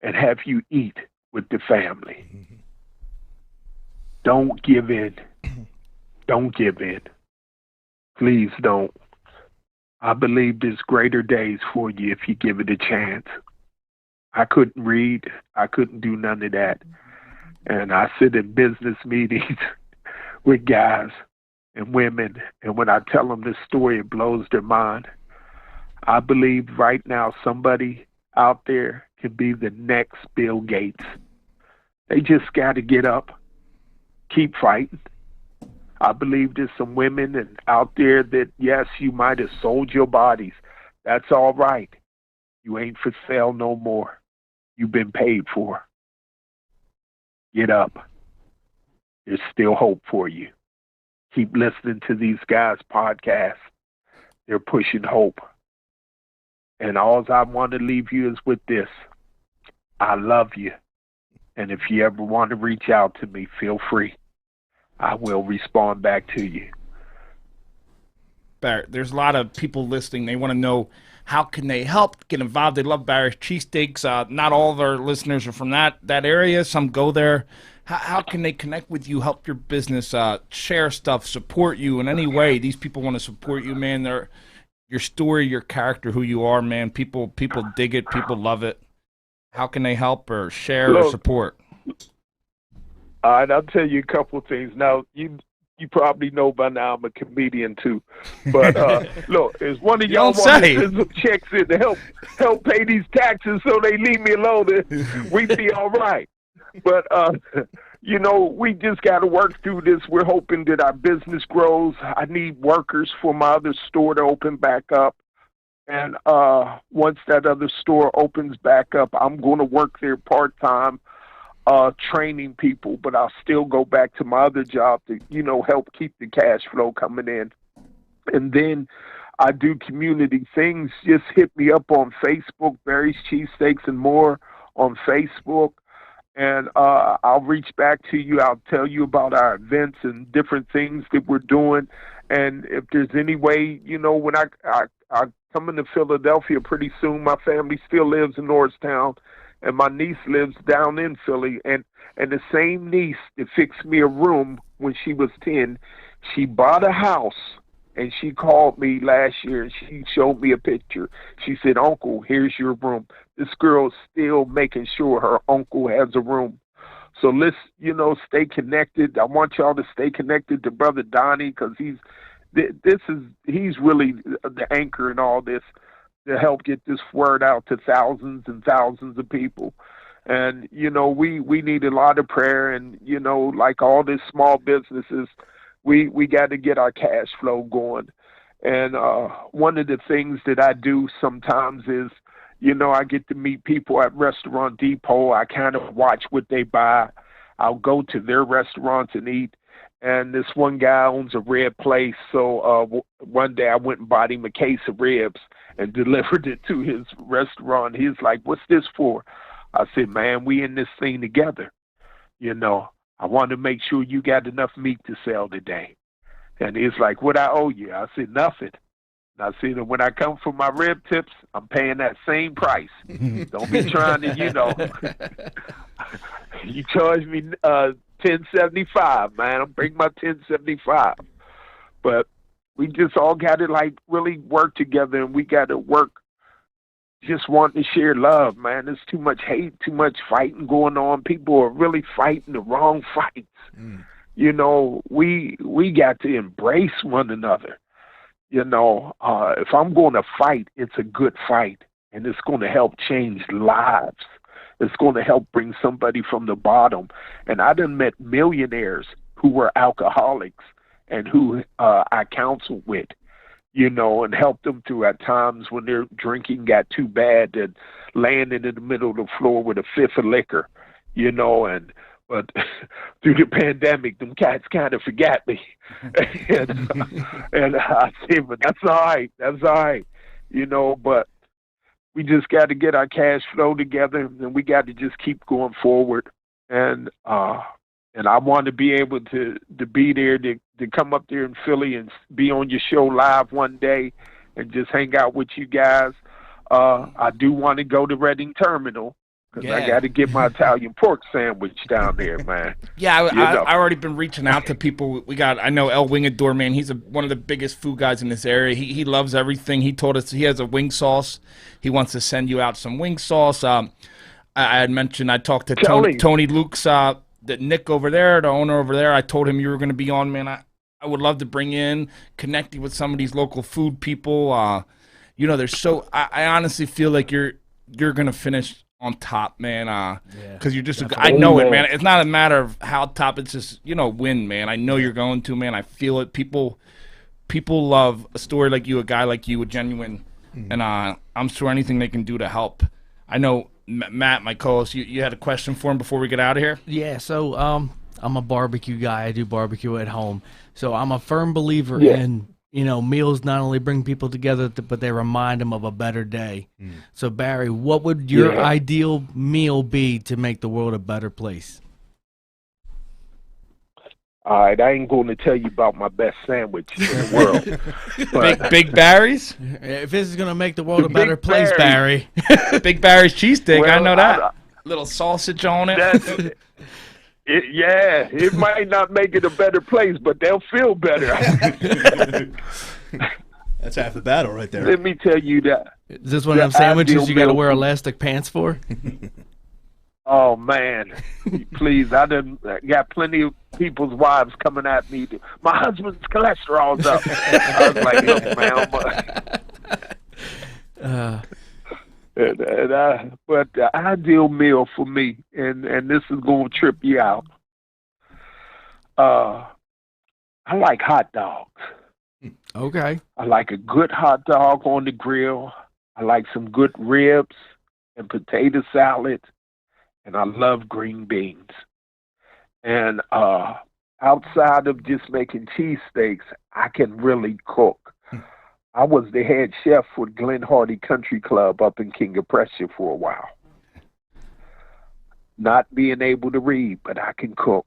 and have you eat with the family. Mm-hmm. Don't give in. Don't give in. Please don't. I believe there's greater days for you if you give it a chance. I couldn't read. I couldn't do none of that. And I sit in business meetings with guys and women, and when I tell them this story, it blows their mind. I believe right now somebody out there could be the next Bill Gates. They just got to get up, keep fighting. I believe there's some women out there that, yes, you might have sold your bodies. That's all right. You ain't for sale no more. You've been paid for. Get up. There's still hope for you. Keep listening to these guys' podcasts. They're pushing hope. And all I want to leave you is with this. I love you. And if you ever want to reach out to me, feel free. I will respond back to you. Barrett, there's a lot of people listening. They want to know, how can they help get involved? They love Barrett's Cheesesteaks. Not all of our listeners are from that area. Some go there. How can they connect with you, help your business, share stuff, support you in any way? These people want to support you, man. They're, your story, your character, who you are, man. People dig it. People love it. How can they help or share or support? All right, I'll tell you a couple of things. Now, you probably know by now I'm a comedian too. But look, is one of y'all want to send some checks in to help pay these taxes so they leave me alone, we'd be all right. But, we just got to work through this. We're hoping that our business grows. I need workers for my other store to open back up. And once that other store opens back up, I'm going to work there part-time, training people, but I'll still go back to my other job to, help keep the cash flow coming in. And then I do community things. Just hit me up on Facebook, Barry's Cheesesteaks and More on Facebook. And I'll reach back to you. I'll tell you about our events and different things that we're doing. And if there's any way, when I come into Philadelphia pretty soon, my family still lives in Norristown, and my niece lives down in Philly. And the same niece that fixed me a room when she was 10, she bought a house, and she called me last year, and she showed me a picture. She said, "Uncle, here's your room." This girl is still making sure her uncle has a room. So let's, stay connected. I want y'all to stay connected to Brother Donnie, because he's really the anchor in all this to help get this word out to thousands and thousands of people. And, we need a lot of prayer, and, like all these small businesses, we got to get our cash flow going. And one of the things that I do sometimes is, I get to meet people at Restaurant Depot. I kind of watch what they buy. I'll go to their restaurants and eat. And this one guy owns a rib place. So one day I went and bought him a case of ribs and delivered it to his restaurant. He's like, "What's this for?" I said, "Man, we in this thing together. I want to make sure you got enough meat to sell today." And he's like, "What I owe you?" I said, "Nothing." And I said, "When I come for my rib tips, I'm paying that same price. Don't be trying to, you charge me 1075, man. I'm bringing my 1075. But we just all got to like really work together, and we got to work just wanting to share love, man. There's too much hate, too much fighting going on. People are really fighting the wrong fights. You know, we got to embrace one another. You know, if I'm going to fight, it's a good fight, and it's going to help change lives. It's going to help bring somebody from the bottom. And I done met millionaires who were alcoholics and who I counseled with, you know, and helped them through at times when their drinking got too bad and landing in the middle of the floor with a fifth of liquor, you know, but through the pandemic, them cats kind of forgot me. and I said, but that's all right, you know, but we just got to get our cash flow together, and we got to just keep going forward. And I want to be able to be there, to come up there in Philly and be on your show live one day and just hang out with you guys. I do want to go to Reading Terminal, because I got to get my Italian pork sandwich down there, man. Yeah, I already been reaching out to people. I know El Wingador, man. He's one of the biggest food guys in this area. He loves everything. He told us he has a wing sauce. He wants to send you out some wing sauce. I had mentioned I talked to Tony Luke's, the Nick over there, the owner over there. I told him you were going to be on, man. I would love to bring in, connect you with some of these local food people. You know, I honestly feel like you're going to finish on top, man, because you're just I know it, man. It's not a matter of how top, it's just, you know, win, man. I know you're going to, man. I feel it. People love a story like you, a guy like you, a genuine, and I'm sure anything they can do to help. I know Matt, my co-host, you had a question for him before we get out of here? Yeah, so I'm a barbecue guy. I do barbecue at home, so I'm a firm believer in, you know, meals not only bring people together, but they remind them of a better day. So, Barry, what would your ideal meal be to make the world a better place? All right, I ain't going to tell you about my best sandwich in the world. But Big Barry's? If this is going to make the world a better place, Barry. Big Barry's cheesesteak, well, I know that. Little sausage on it. It might not make it a better place, but they'll feel better. That's half the battle right there. Let me tell you that. Is this one of them sandwiches you got to wear elastic pants for? Oh, man. Please, I done got plenty of people's wives coming at me. My husband's cholesterol's up. I was like, look, man. But the ideal meal for me, and this is going to trip you out, I like hot dogs. Okay. I like a good hot dog on the grill. I like some good ribs and potato salad, and I love green beans. And outside of just making cheesesteaks, I can really cook. I was the head chef for Glen Hardy Country Club up in King of Prussia for a while. Not being able to read, but I can cook.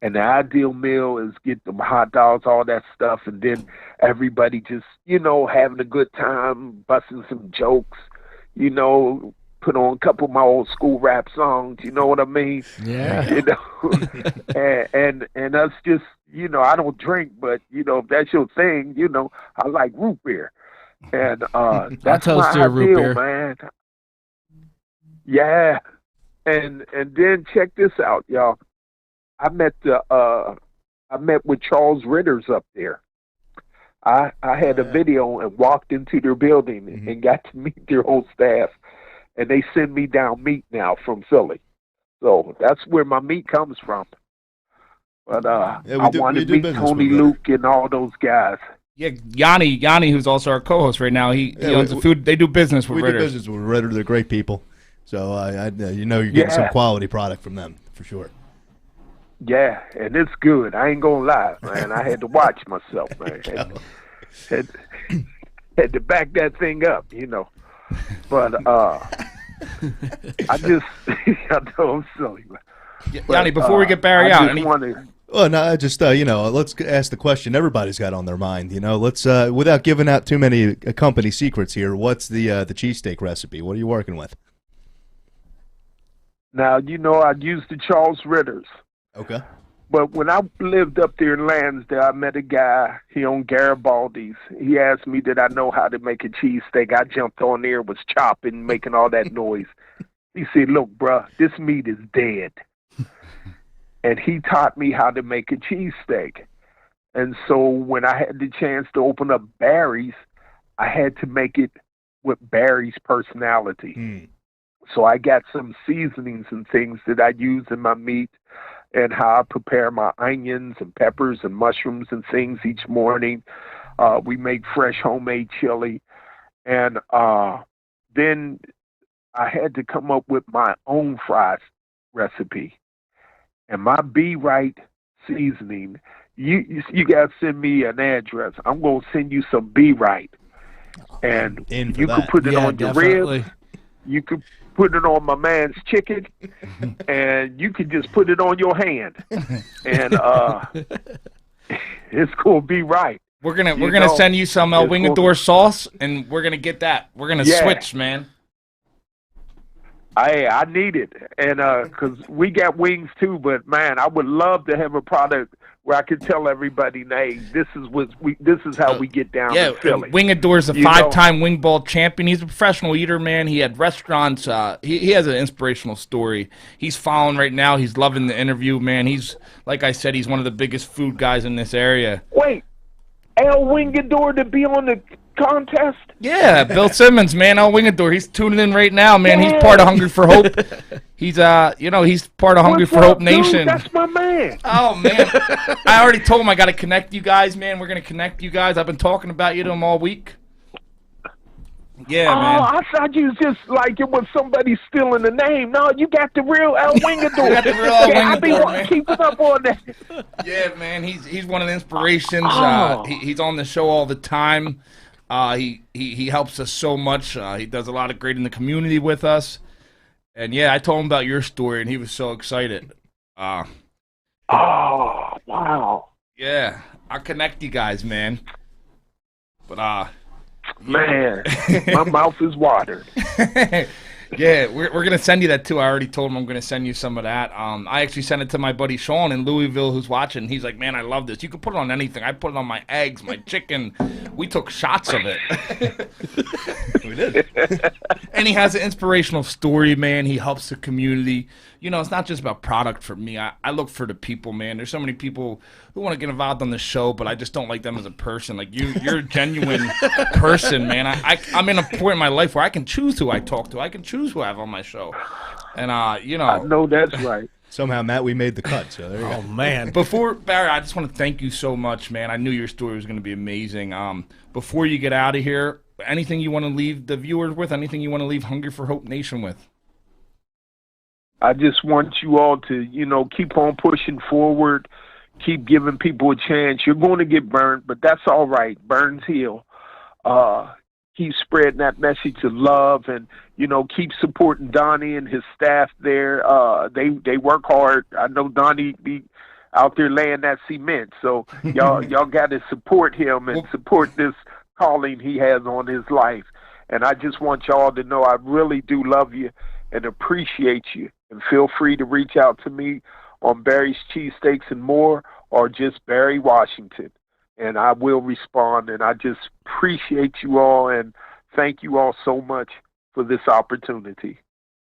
And the ideal meal is get them hot dogs, all that stuff, and then everybody just, you know, having a good time, busting some jokes, you know, put on a couple of my old school rap songs, you know what I mean? Yeah. You know, and us just, you know, I don't drink, but, you know, if that's your thing, you know, I like root beer. And that's my ideal, man. Yeah. And then check this out, y'all. I met with Charles Ritters up there. I had a video and walked into their building and got to meet their whole staff. And they send me down meat now from Philly. So that's where my meat comes from. But I want to meet Tony Luke and all those guys. Yeah, Yanni, who's also our co-host right now, he owns the food. They do business with Ritter. We do business with Ritter. They're great people. So you know you're getting some quality product from them, for sure. Yeah, and it's good. I ain't going to lie, man. I had to watch myself, man. Had to back that thing up, you know. But I know I'm silly. Yanni, before we get Barry out, you know, let's ask the question everybody's got on their mind. You know, let's without giving out too many company secrets here. What's the cheesesteak recipe? What are you working with? Now, you know, I use the Charles Ritters. Okay. But when I lived up there in Lansdale, I met a guy. He owned Garibaldi's. He asked me, did I know how to make a cheesesteak? I jumped on there, was chopping, making all that noise. He said, look, bruh, this meat is dead. And he taught me how to make a cheesesteak. And so when I had the chance to open up Barry's, I had to make it with Barry's personality. So I got some seasonings and things that I use in my meat, and how I prepare my onions and peppers and mushrooms and things each morning. We make fresh homemade chili. And then I had to come up with my own fries recipe. And my Be Right seasoning, you guys send me an address. I'm going to send you some Be Right. And you can put it on your ribs. You could put it on my man's chicken, and you can just put it on your hand, and it's gonna be right. We're gonna send you some Wingador sauce, and we're gonna get that. We're gonna switch, man. I need it, and because we got wings too, but man, I would love to have a product where I could tell everybody, hey, this is how we get down in Philly. Wingador's a 5-time wing ball champion. He's a professional eater, man. He had restaurants. He has an inspirational story. He's following right now. He's loving the interview, man. He's, like I said, he's one of the biggest food guys in this area. Wait, El Wingador to be on the contest? Yeah, Bill Simmons, man, El Wingador. He's tuning in right now, man. He's part of Hungry for Hope. He's he's part of Hungry for Hope Nation. Dude? That's my man. Oh man, I already told him I got to connect you guys, man. We're gonna connect you guys. I've been talking about you to him all week. Yeah, man. I thought you was just like it was somebody stealing the name. No, you got the real El Wingador. I got the real El I've been Wingador, man. keeping up on that. Yeah, man. He's one of the inspirations. He's on the show all the time. He helps us so much. He does a lot of great in the community with us. And yeah, I told him about your story, and he was so excited. Oh, wow. Yeah, I'll connect you guys, man. But man, my mouth is watered. Yeah, we're gonna send you that too. I already told him I'm gonna send you some of that. I actually sent it to my buddy Sean in Louisville, who's watching. He's like, "Man, I love this. You can put it on anything. I put it on my eggs, my chicken. We took shots of it." We did. And he has an inspirational story, man. He helps the community. You know, it's not just about product for me. I look for the people, man. There's so many people who want to get involved on the show, but I just don't like them as a person. Like you're a genuine person, man. I'm in a point in my life where I can choose who I talk to. I can choose who I have on my show. And you know, I know that's right. Somehow, Matt, we made the cut. So there you go. Oh man! Before Barry, I just want to thank you so much, man. I knew your story was going to be amazing. Before you get out of here, anything you want to leave the viewers with? Anything you want to leave Hungry for Hope Nation with? I just want you all to, keep on pushing forward, keep giving people a chance. You're going to get burned, but that's all right. Burns heal. Keep spreading that message of love, and keep supporting Donnie and his staff there. They work hard. I know Donnie be out there laying that cement, so y'all got to support him and support this calling he has on his life. And I just want y'all to know I really do love you and appreciate you. And feel free to reach out to me on Barry's Cheesesteaks and More, or just Barry Washington, and I will respond. And I just appreciate you all and thank you all so much for this opportunity.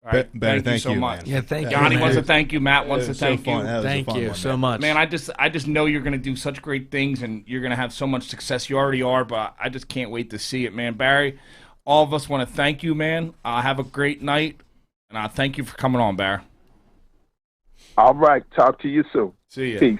All right, Barry, thank you so much. Yeah, thank you. Johnny man. wants to thank you. Matt wants to thank you. Thank you so much. Man, I just know you're going to do such great things, and you're going to have so much success. You already are, but I just can't wait to see it, man. Barry, all of us want to thank you, man. Have a great night, and thank you for coming on, Barry. All right. Talk to you soon. See ya. Peace.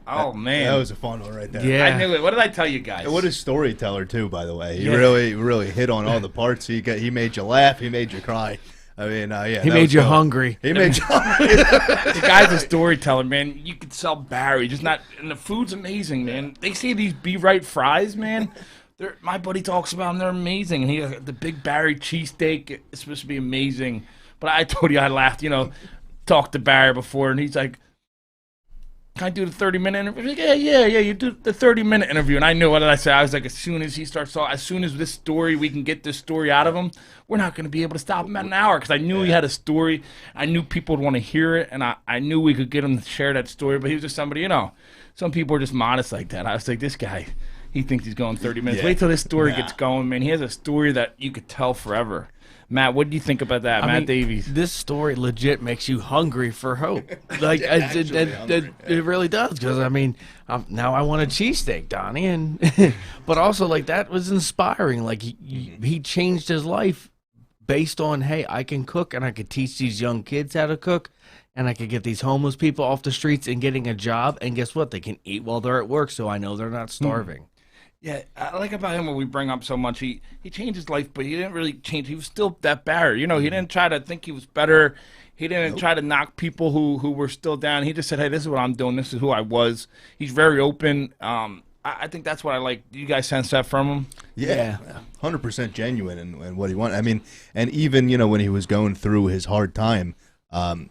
Oh, man. That was a fun one right there. Yeah. I knew it. What did I tell you guys? What a storyteller, too, by the way. He Yeah. really hit on all the parts. He made you laugh. He made you cry. I mean, yeah. He made you hungry. He made you hungry. The guy's a storyteller, man. You could sell Barry, just not. And the food's amazing, man. They say these Be Right fries, man. My buddy talks about them. They're amazing. And the Big Barry cheesesteak is supposed to be amazing. But I told you I laughed. Talked to Barry before, and he's like, can I do the 30-minute interview? Like, yeah, you do the 30-minute interview. And I knew, what did I say? I was like, as soon as he starts, as soon as this story, we can get this story out of him, we're not going to be able to stop him at an hour, because I knew he had a story. I knew people would want to hear it, and I knew we could get him to share that story. But he was just somebody, some people are just modest like that. I was like, this guy, he thinks he's going 30 minutes. Wait till this story gets going, man. He has a story that you could tell forever. Matt, what do you think about that? Matt Davies. This story legit makes you hungry for hope. Like it really does, because now I want a cheesesteak, Donnie, and but also like that was inspiring. Like he changed his life based on, hey, I can cook and I could teach these young kids how to cook, and I could get these homeless people off the streets and getting a job, and guess what? They can eat while they're at work, so I know they're not starving. Yeah, I like about him what we bring up so much. He changed his life, but he didn't really change. He was still that Barry. He didn't try to think he was better. He didn't try to knock people who were still down. He just said, hey, this is what I'm doing. This is who I was. He's very open. I think that's what I like. Do you guys sense that from him? Yeah. 100% genuine in what he wanted. And even, when he was going through his hard time,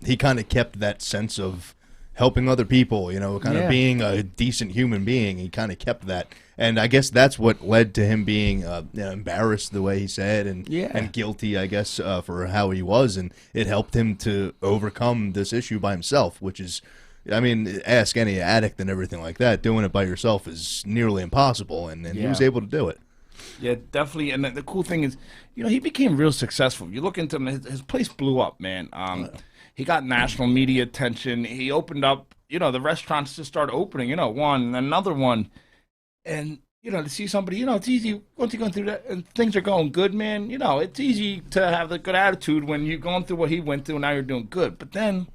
he kind of kept that sense of helping other people, kind of being a decent human being. He kind of kept that. And I guess that's what led to him being embarrassed the way he said, and guilty, I guess, for how he was. And it helped him to overcome this issue by himself, which is, ask any addict and everything like that. Doing it by yourself is nearly impossible, and he was able to do it. Yeah, definitely. And the cool thing is, he became real successful. You look into him, his place blew up, man. He got national media attention. He opened up, the restaurants just started opening, one and another one. And, to see somebody, it's easy once you're going through that and things are going good, man. It's easy to have a good attitude when you're going through what he went through and now you're doing good. But then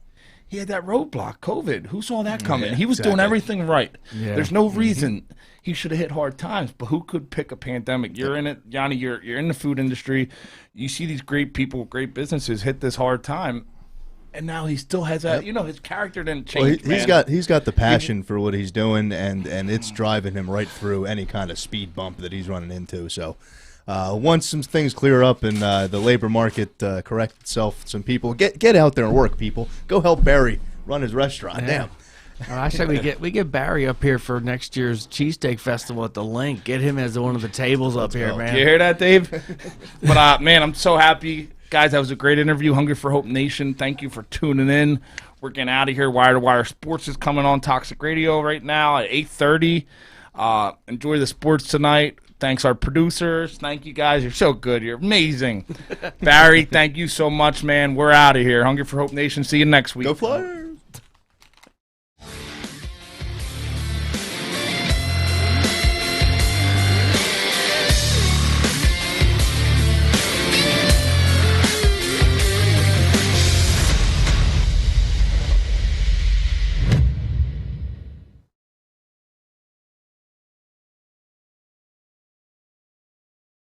he had that roadblock, COVID. Who saw that coming? He was doing everything right. Yeah. There's no reason he should have hit hard times. But who could pick a pandemic? You're in it, Yanni. You're in the food industry. You see these great people, great businesses hit this hard time. And now he still has that, his character didn't change. Well, he's got the passion for what he's doing, and it's driving him right through any kind of speed bump that he's running into. So once some things clear up and the labor market corrects itself, some people get out there and work. People, go help Barry run his restaurant. Damn. I say we get Barry up here for next year's Cheesesteak Festival at the Link. Get him as one of the tables up here, man. You hear that, Dave? But man, I'm so happy. Guys, that was a great interview. Hungry for Hope Nation, thank you for tuning in. We're getting out of here. Wire to Wire Sports is coming on Toxic Radio right now at 8:30. Enjoy the sports tonight. Thanks our producers. Thank you guys. You're so good. You're amazing. Barry, thank you so much, man. We're out of here. Hungry for Hope Nation. See you next week. Go Flyers.